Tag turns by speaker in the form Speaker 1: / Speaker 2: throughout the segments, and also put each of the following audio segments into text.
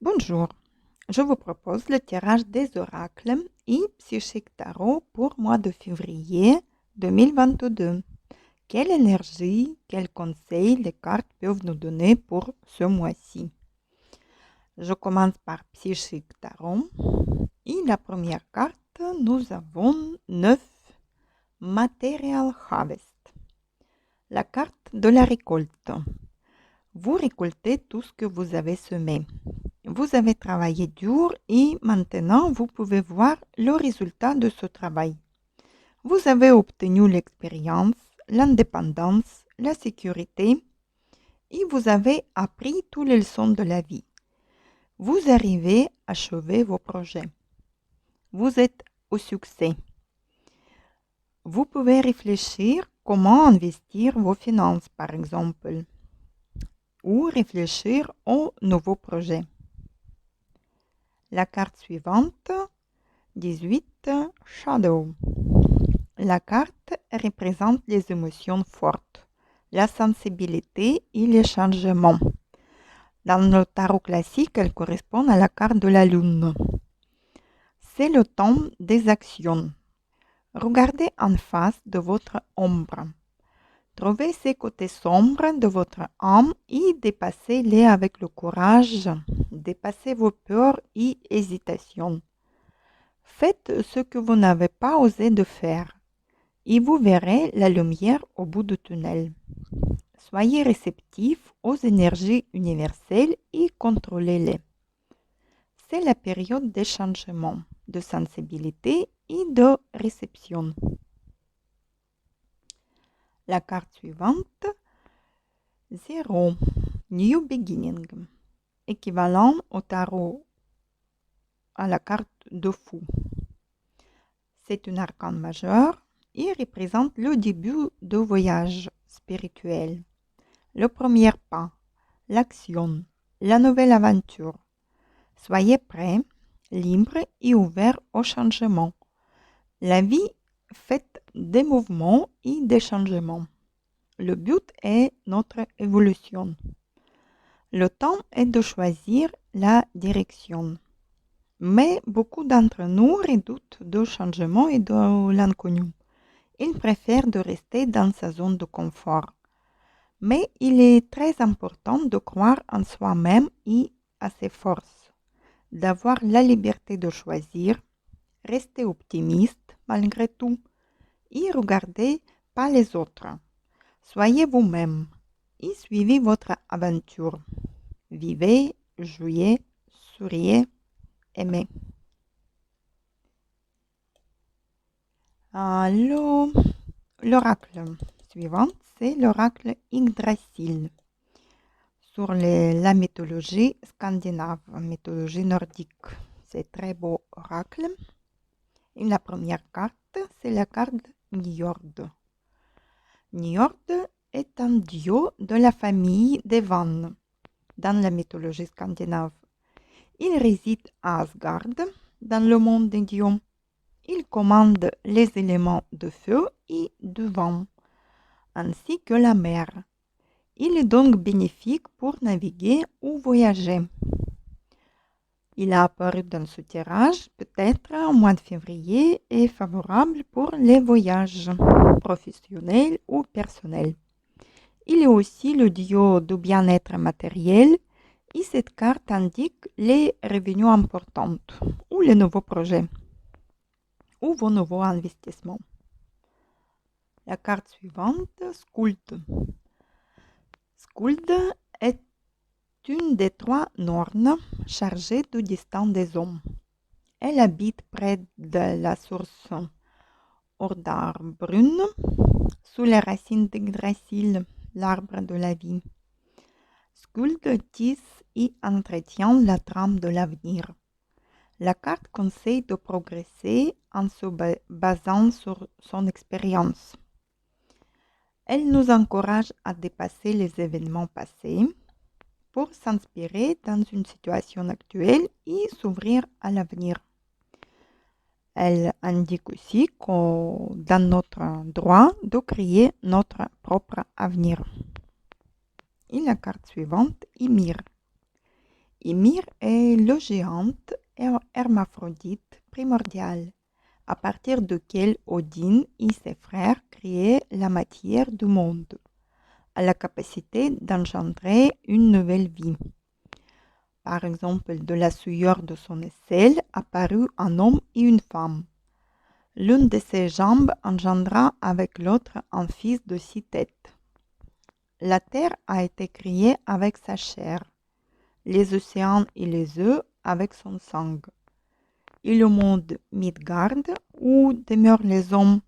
Speaker 1: Bonjour, je vous propose le tirage des oracles et psychique tarot pour mois de février 2022. Quelle énergie, quels conseils les cartes peuvent nous donner pour ce mois-ci? Je commence par psychique tarot et la première carte, nous avons 9 Material Harvest, la carte de la récolte. Vous récoltez tout ce que vous avez semé. Vous avez travaillé dur et maintenant vous pouvez voir le résultat de ce travail. Vous avez obtenu l'expérience, l'indépendance, la sécurité et vous avez appris toutes les leçons de la vie. Vous arrivez à achever vos projets. Vous êtes au succès. Vous pouvez réfléchir comment investir vos finances, par exemple, ou réfléchir aux nouveaux projets. La carte suivante, 18, Shadow. La carte représente les émotions fortes, la sensibilité et les changements. Dans le tarot classique, elle correspond à la carte de la lune. C'est le temps des actions. Regardez en face de votre ombre. Trouvez ces côtés sombres de votre âme et dépassez-les avec le courage. Dépassez vos peurs et hésitations. Faites ce que vous n'avez pas osé de faire et vous verrez la lumière au bout du tunnel. Soyez réceptifs aux énergies universelles et contrôlez-les. C'est la période des changements, de sensibilité et de réception. La carte suivante, 0, New Beginning, équivalent au tarot à la carte de fou. C'est un arcane majeur et représente le début de voyage spirituel, le premier pas, l'action, la nouvelle aventure. Soyez prêts, libres et ouverts au changement. La vie fait des mouvements et des changements. Le but est notre évolution. Le temps est de choisir la direction. Mais beaucoup d'entre nous redoutent le changement et de l'inconnu. Ils préfèrent de rester dans sa zone de confort. Mais il est très important de croire en soi-même et à ses forces, d'avoir la liberté de choisir, rester optimiste malgré tout et regardez pas les autres. Soyez vous-même et suivez votre aventure. Vivez, jouez, souriez, aimez. L'oracle suivant, c'est l'oracle Yggdrasil sur la mythologie scandinave, mythologie nordique. C'est très beau oracle. Et la première carte, c'est la carte Njord. Njord est un dieu de la famille des Vannes dans la mythologie scandinave. Il réside à Asgard, dans le monde des dieux. Il commande les éléments de feu et de vent, ainsi que la mer. Il est donc bénéfique pour naviguer ou voyager. Il a apparu dans ce tirage, peut-être au mois de février, et favorable pour les voyages professionnels ou personnels. Il est aussi le dieu du bien-être matériel et cette carte indique les revenus importants ou les nouveaux projets ou vos nouveaux investissements. La carte suivante, Skuld. Skuld est une des 3 Nornes chargées du destin des hommes. Elle habite près de la source Ordarbrunn, sous les racines d'Yggdrasil, l'arbre de la vie. Skuld tisse et entretient la trame de l'avenir. La carte conseille de progresser en se basant sur son expérience. Elle nous encourage à dépasser les événements passés pour s'inspirer dans une situation actuelle et s'ouvrir à l'avenir. Elle indique aussi que dans notre droit de créer notre propre avenir. Et la carte suivante, Ymir. Ymir est le géant hermaphrodite primordial, à partir duquel Odin et ses frères créaient la matière du monde, à la capacité d'engendrer une nouvelle vie. Par exemple, de la sueur de son aisselle apparut un homme et une femme. L'une de ses jambes engendra avec l'autre un fils de 6 têtes. La terre a été créée avec sa chair, les océans et les œufs avec son sang, et le monde Midgard où demeurent les hommes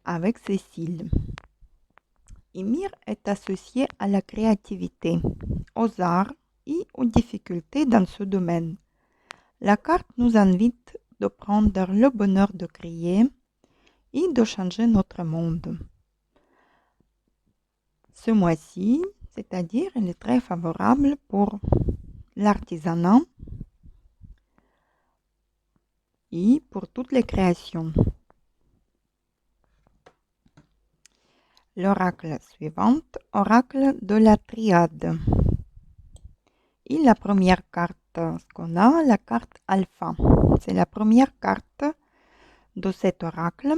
Speaker 1: avec ses cils. Ymir est associé à la créativité, aux arts et aux difficultés dans ce domaine. La carte nous invite de prendre le bonheur de créer et de changer notre monde. Ce mois-ci, c'est-à-dire, il est très favorable pour l'artisanat et pour toutes les créations. L'oracle suivant, oracle de la triade. Et la première carte qu'on a, la carte alpha. C'est la première carte de cet oracle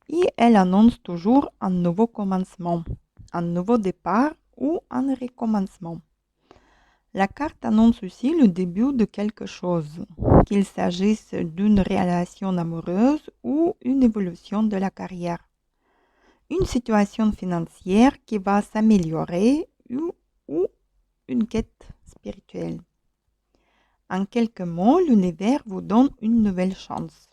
Speaker 1: et elle annonce toujours un nouveau commencement, un nouveau départ ou un recommencement. La carte annonce aussi le début de quelque chose, qu'il s'agisse d'une relation amoureuse ou une évolution de la carrière. Une situation financière qui va s'améliorer ou une quête spirituelle. En quelques mots, l'univers vous donne une nouvelle chance.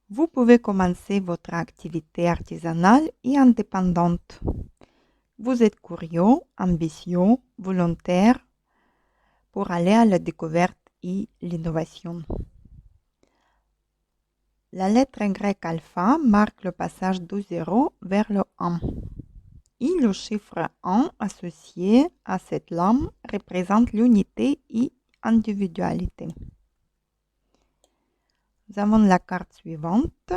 Speaker 1: Vous pouvez commencer votre activité artisanale et indépendante. Vous êtes curieux, ambitieux, volontaire pour aller à la découverte et l'innovation. La lettre grecque alpha marque le passage du 0 vers le 1. Et le chiffre 1 associé à cette lame représente l'unité et l'individualité. Nous avons la carte suivante,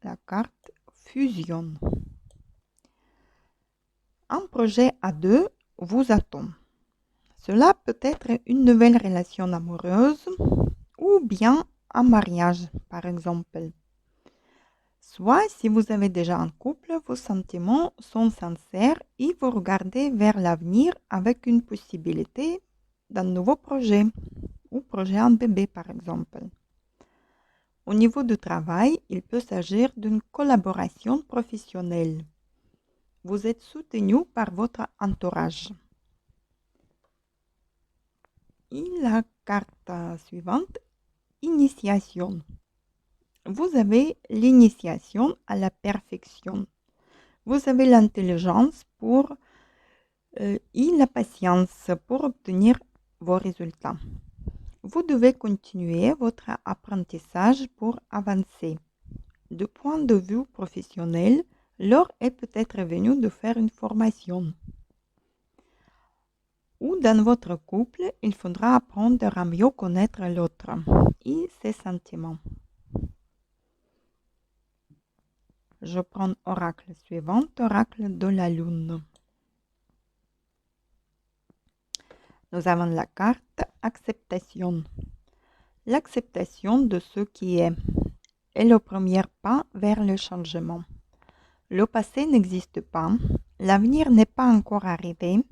Speaker 1: la carte fusion. Un projet à deux vous attend. Cela peut être une nouvelle relation amoureuse ou bien un mariage, par exemple. Soit si vous avez déjà un couple, vos sentiments sont sincères et vous regardez vers l'avenir avec une possibilité d'un nouveau projet ou projet en bébé, par exemple. Au niveau du travail, il peut s'agir d'une collaboration professionnelle. Vous êtes soutenu par votre entourage. Et la carte suivante, initiation. Vous avez l'initiation à la perfection. Vous avez l'intelligence et la patience pour obtenir vos résultats. Vous devez continuer votre apprentissage pour avancer. Du point de vue professionnel, l'heure est peut-être venue de faire une formation. Ou dans votre couple, il faudra apprendre à mieux connaître l'autre et ses sentiments. Je prends oracle suivant, oracle de la lune. Nous avons la carte acceptation. L'acceptation de ce qui est le premier pas vers le changement. Le passé n'existe pas, l'avenir n'est pas encore arrivé,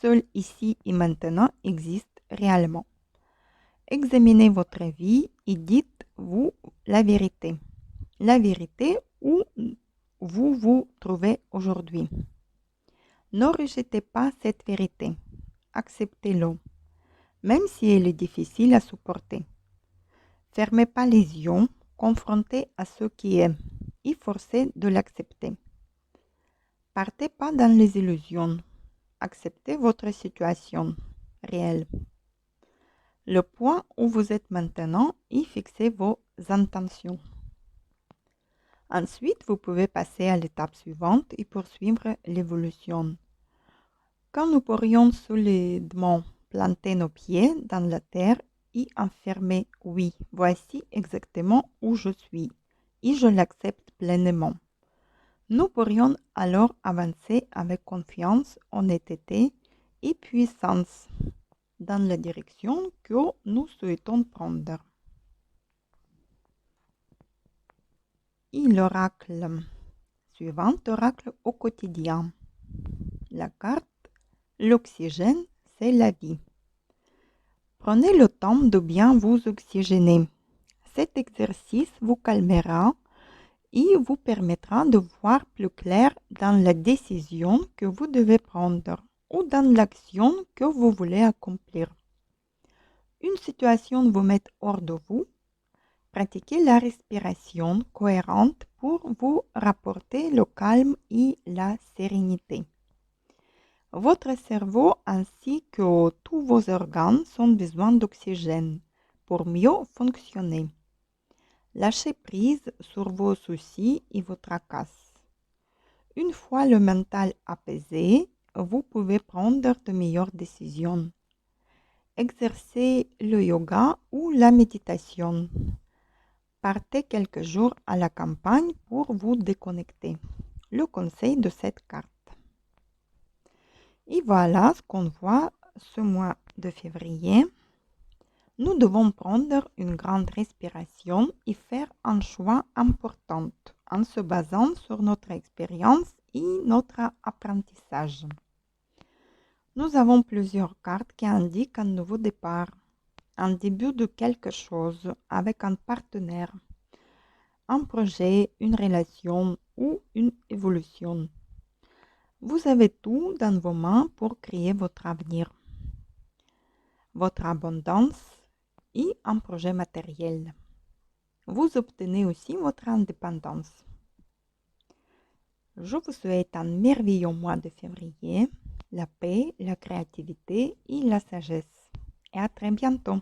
Speaker 1: seul ici et maintenant existe réellement. Examinez votre vie et dites-vous la vérité où vous vous trouvez aujourd'hui. Ne rejetez pas cette vérité, acceptez-le, même si elle est difficile à supporter. Fermez pas les yeux, confrontez à ce qui est et forcez de l'accepter. Partez pas dans les illusions, acceptez votre situation réelle. Le point où vous êtes maintenant et fixez vos intentions. Ensuite, vous pouvez passer à l'étape suivante et poursuivre l'évolution. Quand nous pourrions solidement planter nos pieds dans la terre et affirmer « Oui, voici exactement où je suis et je l'accepte pleinement », nous pourrions alors avancer avec confiance, honnêteté et puissance. dans la direction que nous souhaitons prendre. Et l'oracle suivant, oracle au quotidien. La carte, l'oxygène, c'est la vie. Prenez le temps de bien vous oxygéner. Cet exercice vous calmera et vous permettra de voir plus clair dans la décision que vous devez prendre ou dans l'action que vous voulez accomplir. Une situation vous met hors de vous. Pratiquez la respiration cohérente pour vous rapporter le calme et la sérénité. Votre cerveau ainsi que tous vos organes ont besoin d'oxygène pour mieux fonctionner. Lâchez prise sur vos soucis et vos tracasses. Une fois le mental apaisé, vous pouvez prendre de meilleures décisions. Exercez le yoga ou la méditation. Partez quelques jours à la campagne pour vous déconnecter. Le conseil de cette carte. Et voilà ce qu'on voit ce mois de février. Nous devons prendre une grande respiration et faire un choix important en se basant sur notre expérience et notre apprentissage. Nous avons plusieurs cartes qui indiquent un nouveau départ, un début de quelque chose avec un partenaire, un projet, une relation ou une évolution. Vous avez tout dans vos mains pour créer votre avenir, votre abondance et un projet matériel. Vous obtenez aussi votre indépendance. Je vous souhaite un merveilleux mois de février, la paix, la créativité et la sagesse. Et à très bientôt.